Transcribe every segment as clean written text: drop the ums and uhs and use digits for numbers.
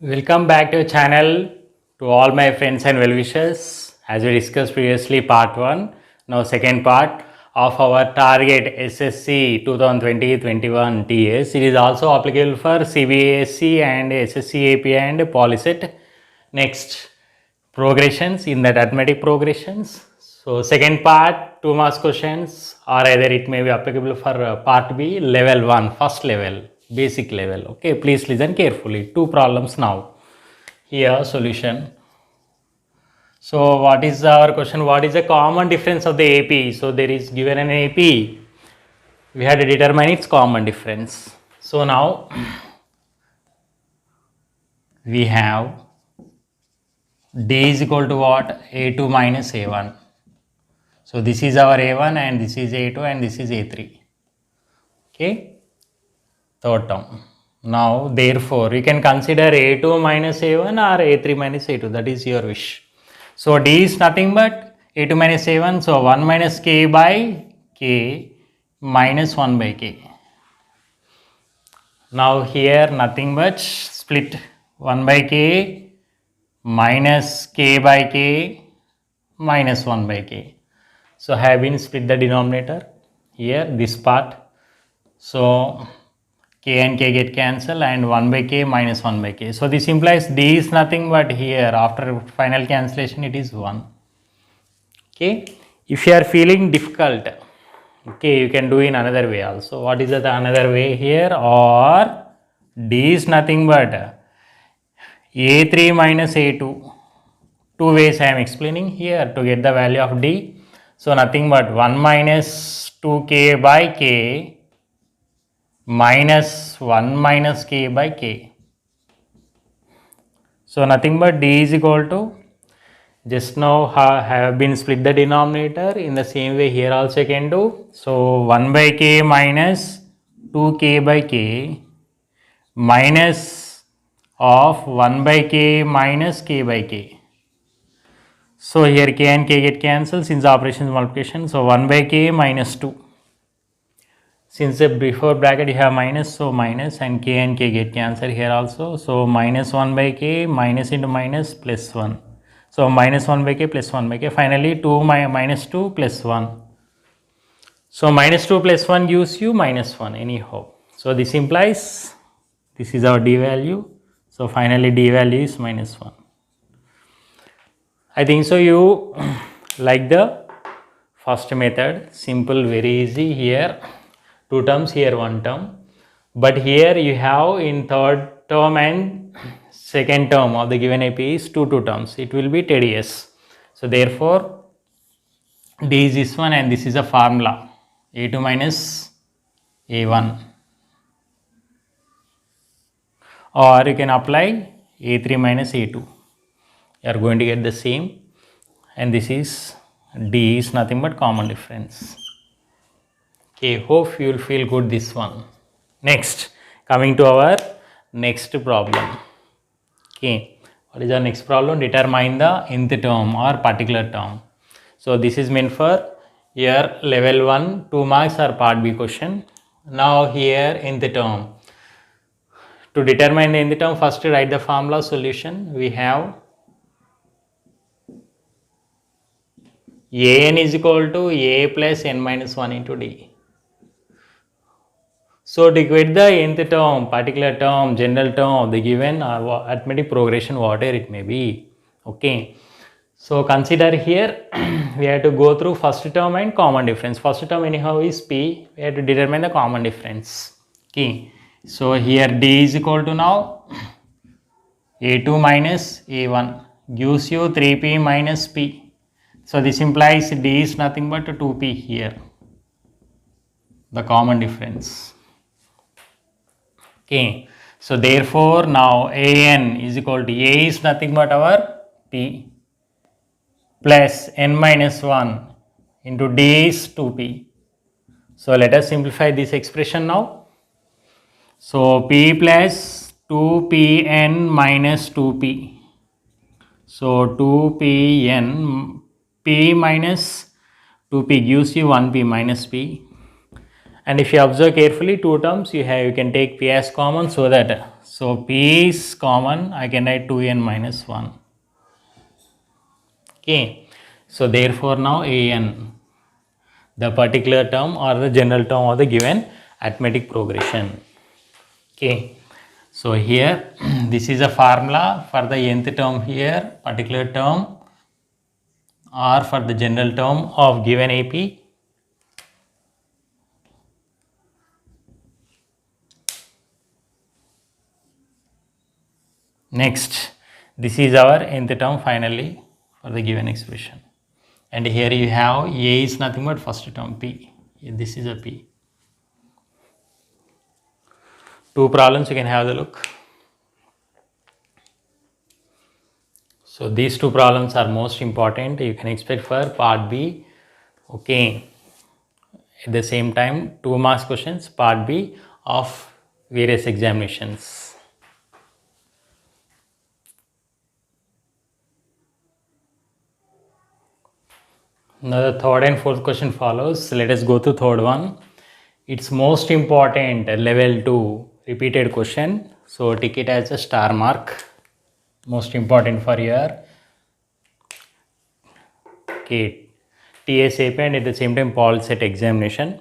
Welcome back to your channel to all my friends and well-wishers. As we discussed previously part 1, now second part of our target SSC 2020-21 TS. It is also applicable for CBSE and SSC AP and Polyset. Next, progressions in that arithmetic progressions. So second part, 2 marks questions, or either it may be applicable for part B, level 1, first level, basic level. Okay, please listen carefully. 2 problems now. Here solution. So what is our question? What is the common difference of the AP? So there is given an AP. We had to determine its common difference. So now we have D is equal to what? A2 minus A1. So this is our A1 and this is A2 and this is A3. Okay, third term. Now therefore you can consider A2 minus A1 or A3 minus A2, that is your wish. So D is nothing but A2 minus A1, so 1 minus K by K minus 1 by K. Now here nothing but split 1 by K minus K by K minus 1 by K. So have been split the denominator here, this part. So K and K get cancelled and 1 by K minus 1 by K. So this implies D is nothing but here after final cancellation it is 1. Okay. If you are feeling difficult, okay, you can do in another way also. What is the another way here? Or D is nothing but A3 minus A2. 2 ways I am explaining here to get the value of D. So nothing but 1 minus 2K by K minus 1 minus K by K. So nothing but D is equal to, just now have been split the denominator, in the same way here also you can do. So 1 by K minus 2K by K minus of 1 by K minus K by K. So here K and K get cancelled since the operation is multiplication. So 1 by K minus 2. Since the before bracket you have minus, so minus, and K and K get cancelled here also. So minus 1 by K minus into minus plus 1. So minus 1 by K plus 1 by K. Finally 2 minus 2 plus 1. So minus 2 plus 1 gives you minus 1 anyhow. So this implies this is our D value. So finally D value is minus 1. I think so you like the first method, simple, very easy. Here 2 terms, here 1 term, but here you have in third term and second term of the given AP is 2 terms, it will be tedious. So therefore D is this one and this is a formula, A2 minus A1, or you can apply A3 minus A2. You are going to get the same, and this is D is nothing but common difference. Okay, hope you will feel good this one. Next, coming to our next problem. Okay, what is our next problem? Determine the nth term or particular term. So this is meant for your level 1 2 marks or part B question. Now here nth term. To determine the nth term, first write the formula solution. We have An is equal to A plus n minus 1 into D. So to get the nth term, particular term, general term of the given arithmetic progression, whatever it may be. Okay. So consider here we have to go through first term and common difference. First term anyhow is P. We have to determine the common difference. Okay. So here D is equal to now A2 minus A1 gives you 3P minus P. So this implies D is nothing but 2P here, the common difference. Okay, so therefore now An is equal to A is nothing but our P plus n minus 1 into D is 2P. So let us simplify this expression now. So P plus 2Pn minus 2P. So 2Pn, P minus 2P gives you 1P minus P. And if you observe carefully 2 terms you can take P as common, so that So P is common, I can write 2n minus 1. Okay, so therefore now an, the particular term or the general term of the given arithmetic progression. Okay, so here this is a formula for the nth term here, particular term, or for the general term of given AP. Next, this is our nth term finally for the given expression. And here you have A is nothing but first term P. This is a P. Two problems you can have the look. So these two problems are most important. You can expect for part B. Okay. At the same time, 2 marks questions, part B of various examinations. Now the third and fourth question follows. Let us go to third one. It's most important level 2 repeated question. So take it as a star mark. Most important for your TSAP and at the same time Paul set examination.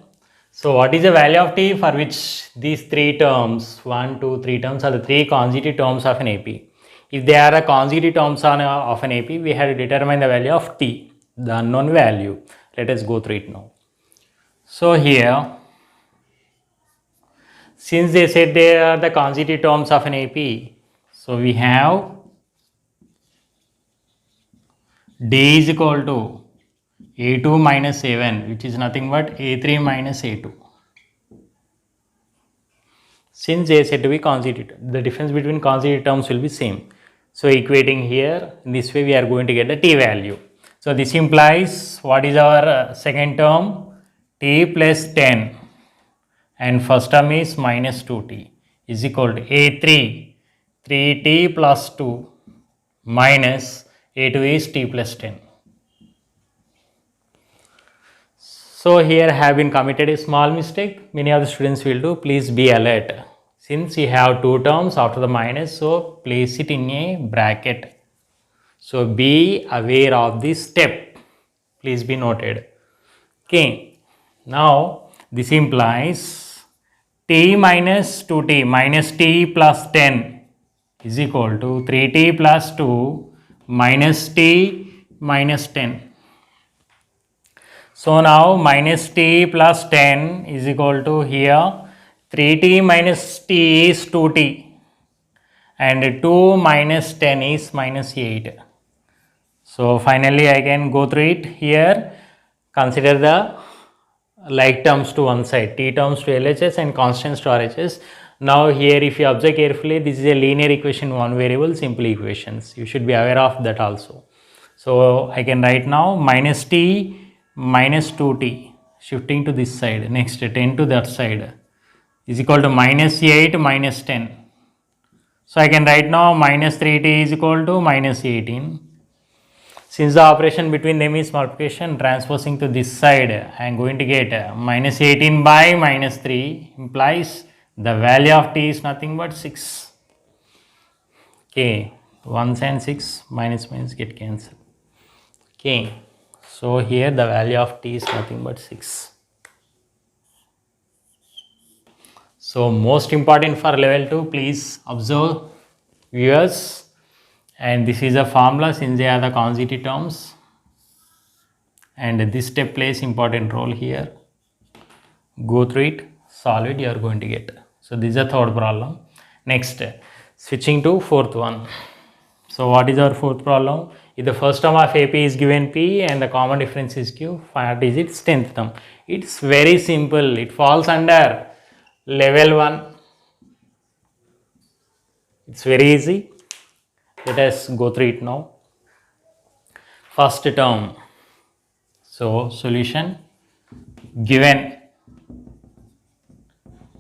So what is the value of T for which these three terms, 1, 2, 3 terms are the three consecutive terms of an AP. If they are the consecutive terms of an AP, we have to determine the value of T, the unknown value. Let us go through it now. So here, since they said they are the consecutive terms of an AP, so we have D is equal to A2 minus A1, which is nothing but A3 minus A2. Since they are said to be consecutive, the difference between consecutive terms will be same. So equating here, in this way we are going to get the T value. So this implies what is our second term? T plus 10 and first term is minus 2T is equal to A3, 3T plus 2 minus A2 is T plus 10. So here have been committed a small mistake. Many of the students will do. Please be alert. Since you have two terms after the minus, so place it in a bracket. So be aware of this step. Please be noted. Okay. Now this implies T minus 2T minus T plus 10 is equal to 3T plus 2 minus T minus 10. So now minus T plus 10 is equal to here 3T minus T is 2T and 2 minus 10 is minus 8. So finally I can go through it here. Consider the like terms to one side, T terms to LHS and constants to RHS. Now here if you observe carefully, this is a linear equation, one variable, simple equations. You should be aware of that also. So I can write now minus T minus 2T shifting to this side, next 10 to that side is equal to minus 8 minus 10. So I can write now minus 3T is equal to minus 18. Since the operation between them is multiplication, transposing to this side, I am going to get minus 18 by minus 3 implies the value of T is nothing but 6. Okay, 1 and 6 minus minus get cancelled. Okay, so here the value of T is nothing but 6. So most important for level 2, please observe viewers, and this is a formula since they are the consecutive terms, and this step plays important role here. Go through it, solve it, you are going to get. So this is the third problem. Next, switching to fourth one. So what is our fourth problem? If the first term of AP is given P and the common difference is Q, find is its 10th term. It's very simple. It falls under level 1. It's very easy. Let us go through it now. First term. So solution given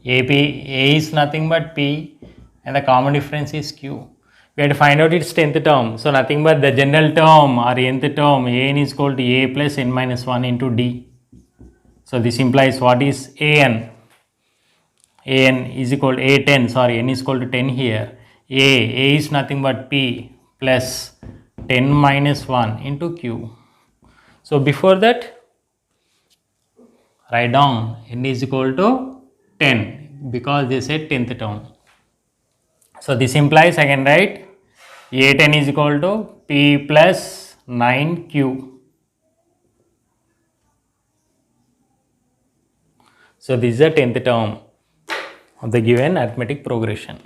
AP, A is nothing but P and the common difference is Q. We have to find out its 10th term. So nothing but the general term or nth term, An is equal to A plus n minus 1 into D. So this implies what is An? an is equal to a10, sorry, n is equal to 10 here. A is nothing but p plus 10 minus 1 into q. So before that, write down n is equal to 10 because they said 10th term. So this implies I can write a10 is equal to p plus 9q. So this is the 10th term of the given arithmetic progression.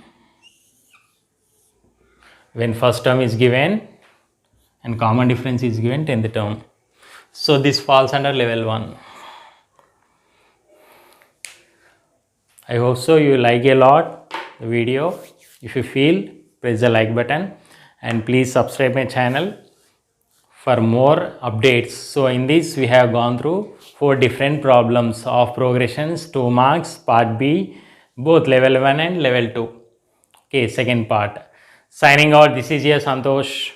When first term is given and common difference is given, 10th term. So this falls under level 1. I hope so you like a lot the video. If you feel, press the like button and please subscribe my channel for more updates. So in this we have gone through 4 different problems of progressions, 2 marks, part B, both level 1 and level 2. Okay, second part. Signing out, this is your Santosh.